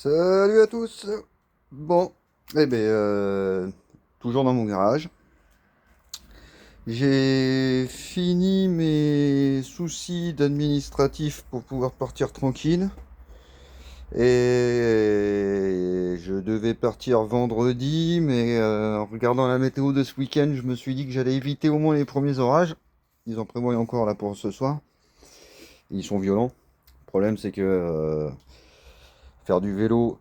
Salut à tous. Bon, eh ben, toujours dans mon garage. J'ai fini mes soucis d'administratif pour pouvoir partir tranquille. Et je devais partir vendredi, mais en regardant la météo de ce week-end, je me suis dit que j'allais éviter au moins les premiers orages. Ils en prévoient encore là pour ce soir. Ils sont violents. Le problème, c'est que faire du vélo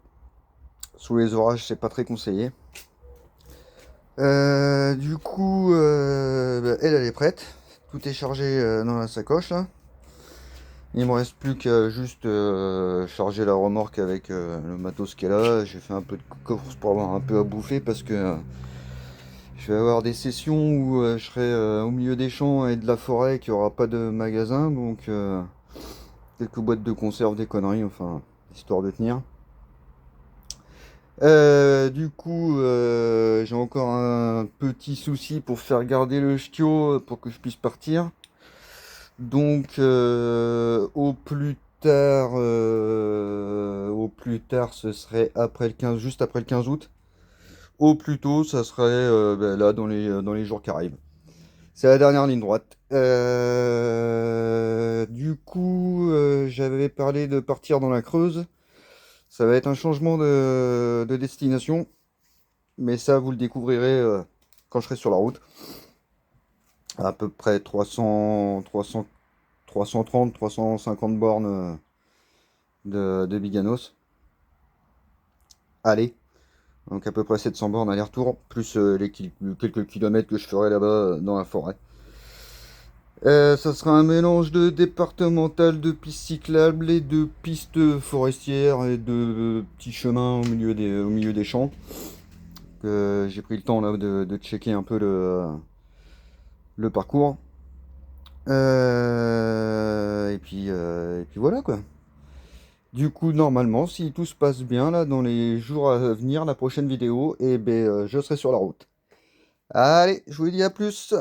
sous les orages, c'est pas très conseillé. Elle est prête. Tout est chargé dans la sacoche là. Il me reste plus qu'à juste charger la remorque avec le matos qui est là. J'ai fait un peu de course pour avoir un peu à bouffer parce que je vais avoir des sessions où je serai au milieu des champs et de la forêt, qu'il n'y aura pas de magasin. Donc quelques boîtes de conserve, des conneries, enfin, histoire de tenir. J'ai encore un petit souci pour faire garder le ch'tio pour que je puisse partir. Donc, au plus tard, ce serait après le 15, juste après le 15 août. Au plus tôt, ça serait là dans les jours qui arrivent. C'est la dernière ligne droite. J'avais parlé de partir dans la Creuse. Ça va être un changement de destination. Mais ça, vous le découvrirez quand je serai sur la route. À peu près 330, 350 bornes de Biganos. Allez, donc à peu près 700 bornes aller-retour, plus quelques kilomètres que je ferai là-bas dans la forêt. Ça sera un mélange de départemental, de pistes cyclables et de pistes forestières et de petits chemins au milieu des champs. J'ai pris le temps là de checker un peu le parcours. Et puis voilà quoi. Du coup, normalement, si tout se passe bien là dans les jours à venir, la prochaine vidéo, je serai sur la route. Allez, je vous dis à plus.